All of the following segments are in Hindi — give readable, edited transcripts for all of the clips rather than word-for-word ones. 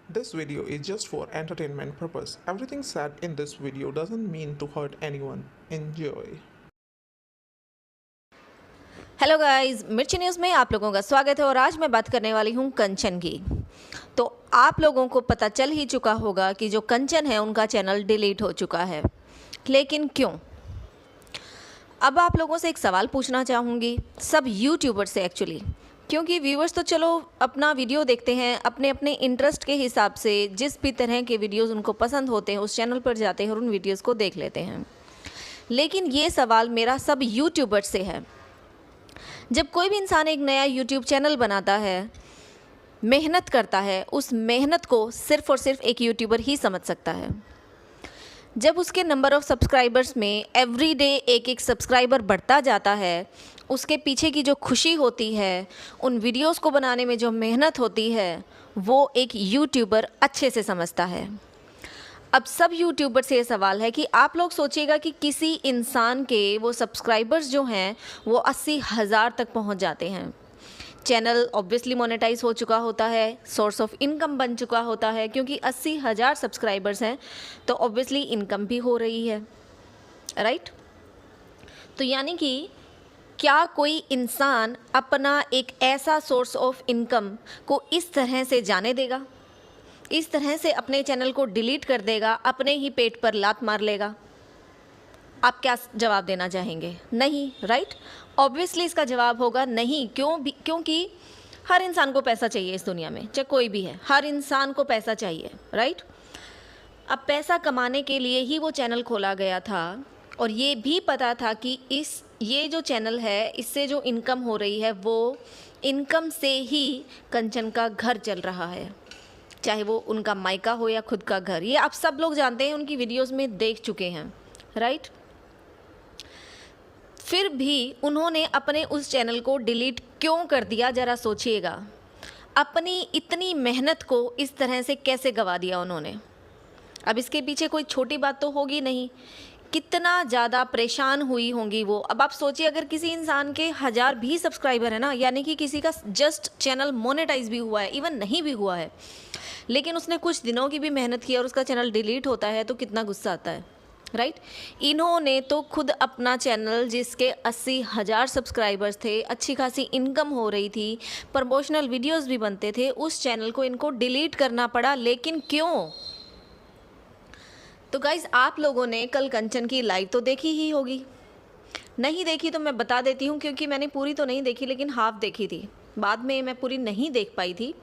This video is just for entertainment purpose. Everything said in this video doesn't mean to hurt anyone. Enjoy. Hello guys, मिर्ची न्यूज़ में आप लोगों का स्वागत है और आज मैं बात करने वाली हूं कंचन की। तो आप लोगों को पता चल ही चुका होगा कि जो कंचन है उनका चैनल डिलीट हो चुका है, लेकिन क्यों? अब आप लोगों से एक सवाल पूछना चाहूँगी, सब यूट्यूबर्स से एक्चुअली, क्योंकि व्यूअर्स तो चलो अपना वीडियो देखते हैं अपने अपने इंटरेस्ट के हिसाब से, जिस भी तरह के वीडियोज़ उनको पसंद होते हैं उस चैनल पर जाते हैं और उन वीडियोज़ को देख लेते हैं। लेकिन ये सवाल मेरा सब यूट्यूबर्स से है। जब कोई भी इंसान एक नया यूट्यूब चैनल बनाता है, मेहनत करता है, उस मेहनत को सिर्फ़ और सिर्फ एक यूट्यूबर ही समझ सकता है। जब उसके नंबर ऑफ़ सब्सक्राइबर्स में एवरी डे एक एक सब्सक्राइबर बढ़ता जाता है, उसके पीछे की जो खुशी होती है, उन वीडियोस को बनाने में जो मेहनत होती है, वो एक यूट्यूबर अच्छे से समझता है। अब सब यूट्यूबर से ये सवाल है कि आप लोग सोचिएगा कि किसी इंसान के वो सब्सक्राइबर्स जो हैं वो 80,000 तक पहुंच जाते हैं। चैनल ऑब्वियसली मोनेटाइज हो चुका होता है, सोर्स ऑफ इनकम बन चुका होता है, क्योंकि 80,000 सब्सक्राइबर्स हैं तो ऑब्वियसली इनकम भी हो रही है, राइट? तो यानी कि क्या कोई इंसान अपना एक ऐसा सोर्स ऑफ इनकम को इस तरह से जाने देगा, इस तरह से अपने चैनल को डिलीट कर देगा, अपने ही पेट पर लात मार लेगा? आप क्या जवाब देना चाहेंगे? नहीं, राइट? ऑब्वियसली इसका जवाब होगा नहीं। क्योंकि हर इंसान को पैसा चाहिए इस दुनिया में, चाहे कोई भी है, हर इंसान को पैसा चाहिए, राइट? अब पैसा कमाने के लिए ही वो चैनल खोला गया था और ये भी पता था कि ये जो चैनल है, इससे जो इनकम हो रही है वो इनकम से ही कंचन का घर चल रहा है, चाहे वो उनका मायका हो या खुद का घर। ये आप सब लोग जानते हैं, उनकी वीडियोस में देख चुके हैं, राइट? फिर भी उन्होंने अपने उस चैनल को डिलीट क्यों कर दिया, ज़रा सोचिएगा। अपनी इतनी मेहनत को इस तरह से कैसे गवा दिया उन्होंने? अब इसके पीछे कोई छोटी बात तो होगी नहीं, कितना ज़्यादा परेशान हुई होंगी वो। अब आप सोचिए, अगर किसी इंसान के 1000 भी सब्सक्राइबर है ना, यानी कि किसी का जस्ट चैनल मोनेटाइज भी हुआ है, इवन नहीं भी हुआ है, लेकिन उसने कुछ दिनों की भी मेहनत की और उसका चैनल डिलीट होता है तो कितना गुस्सा आता है, राइट? इन्होंने तो खुद अपना चैनल, जिसके 80,000 सब्सक्राइबर्स थे, अच्छी खासी इनकम हो रही थी, प्रमोशनल वीडियोस भी बनते थे, उस चैनल को इनको डिलीट करना पड़ा। लेकिन क्यों? तो गाइज़, आप लोगों ने कल कंचन की लाइव तो देखी ही होगी। नहीं देखी तो मैं बता देती हूँ, क्योंकि मैंने पूरी तो नहीं देखी लेकिन हाफ देखी थी। बाद में मैं पूरी नहीं देख पाई थी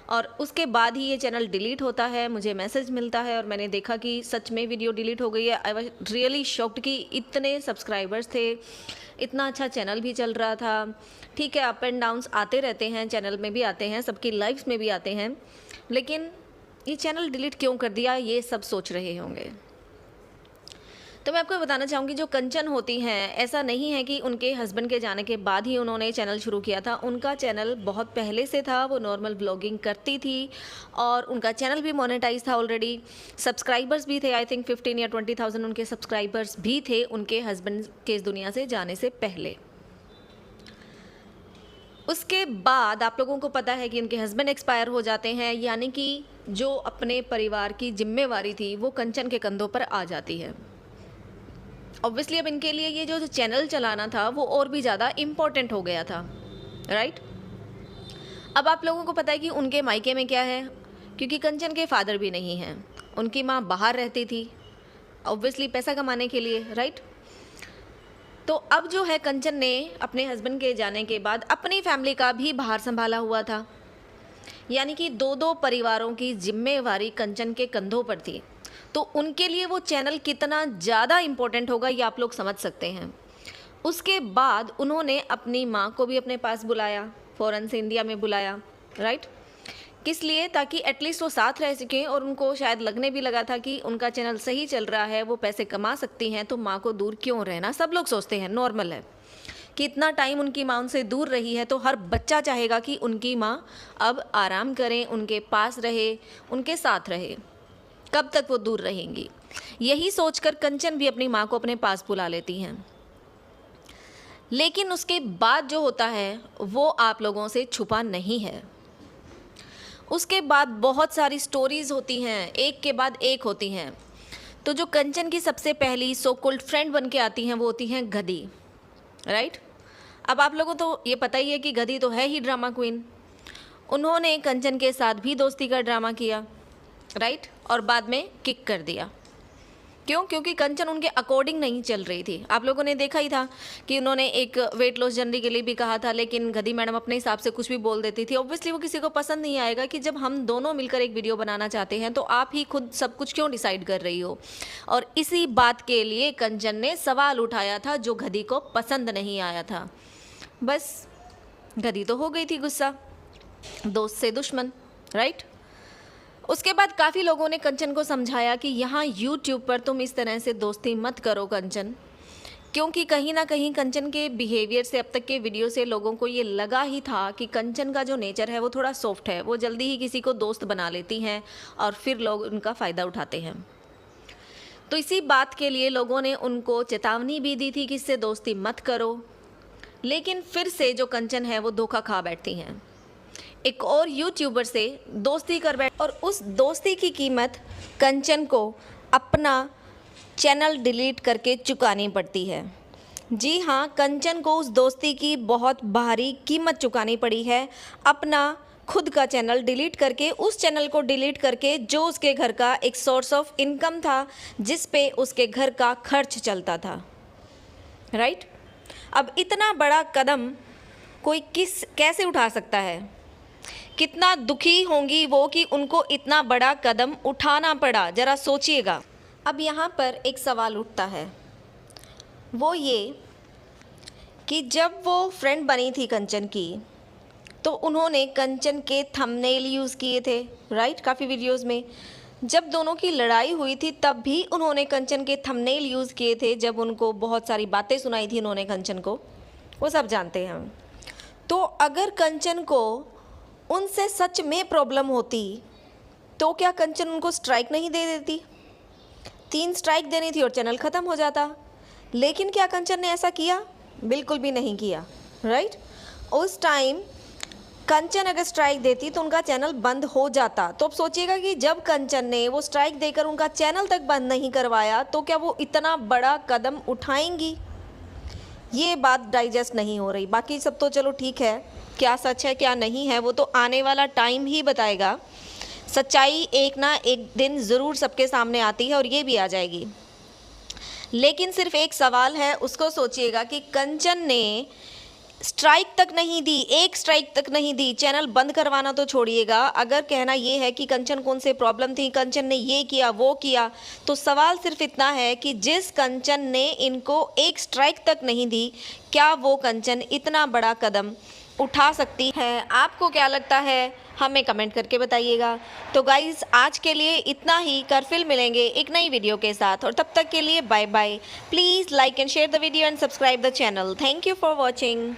और उसके बाद ही ये चैनल डिलीट होता है, मुझे मैसेज मिलता है और मैंने देखा कि सच में वीडियो डिलीट हो गई है। आई वॉज रियली शॉक्ड कि इतने सब्सक्राइबर्स थे, इतना अच्छा चैनल भी चल रहा था। ठीक है, अप एंड डाउन्स आते रहते हैं, चैनल में भी आते हैं, सबकी लाइव्स में भी आते हैं, लेकिन ये चैनल डिलीट क्यों कर दिया, ये सब सोच रहे होंगे। तो मैं आपको बताना चाहूँगी, जो कंचन होती हैं, ऐसा नहीं है कि उनके हस्बैंड के जाने के बाद ही उन्होंने चैनल शुरू किया था। उनका चैनल बहुत पहले से था, वो नॉर्मल ब्लॉगिंग करती थी और उनका चैनल भी मोनेटाइज था ऑलरेडी। सब्सक्राइबर्स भी थे, आई थिंक 15 या 20,000 उनके सब्सक्राइबर्स भी थे उनके हस्बैंड के इस दुनिया से जाने से पहले। उसके बाद आप लोगों को पता है कि उनके हस्बैंड एक्सपायर हो जाते हैं, यानी कि जो अपने परिवार की जिम्मेवारी थी वो कंचन के कंधों पर आ जाती है। ऑब्वियसली अब इनके लिए ये जो चैनल चलाना था वो और भी ज़्यादा इम्पोर्टेंट हो गया था, राइट? अब आप लोगों को पता है कि उनके मायके में क्या है, क्योंकि कंचन के फादर भी नहीं हैं, उनकी माँ बाहर रहती थी ऑब्वियसली पैसा कमाने के लिए, राइट? तो अब जो है, कंचन ने अपने हस्बैंड के जाने के बाद अपनी फैमिली का भी भार संभाला हुआ था, यानी कि दो परिवारों की जिम्मेवारी कंचन के कंधों पर थी। तो उनके लिए वो चैनल कितना ज़्यादा इम्पोर्टेंट होगा ये आप लोग समझ सकते हैं। उसके बाद उन्होंने अपनी माँ को भी अपने पास बुलाया, फ़ौरन से इंडिया में बुलाया, राइट? किस लिए? ताकि एटलीस्ट वो साथ रह सकें, और उनको शायद लगने भी लगा था कि उनका चैनल सही चल रहा है, वो पैसे कमा सकती हैं, तो माँ को दूर क्यों रहना। सब लोग सोचते हैं, नॉर्मल है कि इतना टाइम उनकी माँ उनसे दूर रही है तो हर बच्चा चाहेगा कि उनकी माँ अब आराम करें, उनके पास रहे, उनके साथ रहे। कब तक वो दूर रहेंगी? यही सोचकर कंचन भी अपनी माँ को अपने पास बुला लेती हैं। लेकिन उसके बाद जो होता है वो आप लोगों से छुपा नहीं है। उसके बाद बहुत सारी स्टोरीज़ होती हैं, एक के बाद एक होती हैं। तो जो कंचन की सबसे पहली सो कॉल्ड फ्रेंड बन के आती हैं वो होती हैं गधी, राइट। अब आप लोगों को तो ये पता ही है कि गधी तो है ही ड्रामा क्वीन। उन्होंने कंचन के साथ भी दोस्ती का ड्रामा किया, राइट, और बाद में किक कर दिया। क्यों? क्योंकि कंचन उनके अकॉर्डिंग नहीं चल रही थी। आप लोगों ने देखा ही था कि उन्होंने एक वेट लॉस जर्नी के लिए भी कहा था, लेकिन गधी मैडम अपने हिसाब से कुछ भी बोल देती थी। ऑब्वियसली वो किसी को पसंद नहीं आएगा कि जब हम दोनों मिलकर एक वीडियो बनाना चाहते हैं तो आप ही खुद सब कुछ क्यों डिसाइड कर रही हो। और इसी बात के लिए कंचन ने सवाल उठाया था जो गधी को पसंद नहीं आया था। बस गधी तो हो गई थी गुस्सा, दोस्त से दुश्मन, राइट। उसके बाद काफ़ी लोगों ने कंचन को समझाया कि यहाँ यूट्यूब पर तुम इस तरह से दोस्ती मत करो कंचन, क्योंकि कहीं ना कहीं कंचन के बिहेवियर से, अब तक के वीडियो से लोगों को ये लगा ही था कि कंचन का जो नेचर है वो थोड़ा सॉफ्ट है। वो जल्दी ही किसी को दोस्त बना लेती हैं और फिर लोग उनका फ़ायदा उठाते हैं। तो इसी बात के लिए लोगों ने उनको चेतावनी भी दी थी कि इससे दोस्ती मत करो, लेकिन फिर से जो कंचन है वो धोखा खा बैठती हैं। एक और यूट्यूबर से दोस्ती कर बैठ और उस दोस्ती की कीमत कंचन को अपना चैनल डिलीट करके चुकानी पड़ती है। जी हाँ, कंचन को उस दोस्ती की बहुत भारी कीमत चुकानी पड़ी है, अपना खुद का चैनल डिलीट करके, उस चैनल को डिलीट करके जो उसके घर का एक सोर्स ऑफ इनकम था, जिस पे उसके घर का खर्च चलता था, राइट। अब इतना बड़ा कदम कोई कैसे उठा सकता है? कितना दुखी होंगी वो कि उनको इतना बड़ा कदम उठाना पड़ा, ज़रा सोचिएगा। अब यहाँ पर एक सवाल उठता है, वो ये कि जब वो फ्रेंड बनी थी कंचन की तो उन्होंने कंचन के थंबनेल यूज़ किए थे, राइट, काफ़ी वीडियोस में। जब दोनों की लड़ाई हुई थी तब भी उन्होंने कंचन के थंबनेल यूज़ किए थे, जब उनको बहुत सारी बातें सुनाई थी उन्होंने कंचन को, वो सब जानते हैं हम। तो अगर कंचन को उनसे सच में प्रॉब्लम होती तो क्या कंचन उनको स्ट्राइक नहीं दे देती? 3 स्ट्राइक देनी थी और चैनल ख़त्म हो जाता। लेकिन क्या कंचन ने ऐसा किया? बिल्कुल भी नहीं किया, राइट। उस टाइम कंचन अगर स्ट्राइक देती तो उनका चैनल बंद हो जाता। तो अब सोचिएगा कि जब कंचन ने वो स्ट्राइक देकर उनका चैनल तक बंद नहीं करवाया तो क्या वो इतना बड़ा कदम उठाएंगी? ये बात डाइजेस्ट नहीं हो रही। बाकी सब तो चलो ठीक है, क्या सच है क्या नहीं है वो तो आने वाला टाइम ही बताएगा। सच्चाई एक ना एक दिन ज़रूर सबके सामने आती है और ये भी आ जाएगी। लेकिन सिर्फ एक सवाल है, उसको सोचिएगा कि कंचन ने स्ट्राइक तक नहीं दी, एक स्ट्राइक तक नहीं दी, चैनल बंद करवाना तो छोड़िएगा। अगर कहना ये है कि कंचन कौन से प्रॉब्लम थी, कंचन ने ये किया वो किया, तो सवाल सिर्फ इतना है कि जिस कंचन ने इनको एक स्ट्राइक तक नहीं दी, क्या वो कंचन इतना बड़ा कदम उठा सकती है? आपको क्या लगता है? हमें कमेंट करके बताइएगा। तो गाइज़, आज के लिए इतना ही। कर फिर मिलेंगे एक नई वीडियो के साथ, और तब तक के लिए bye bye. Please like and share the video and subscribe the channel. Thank you for watching.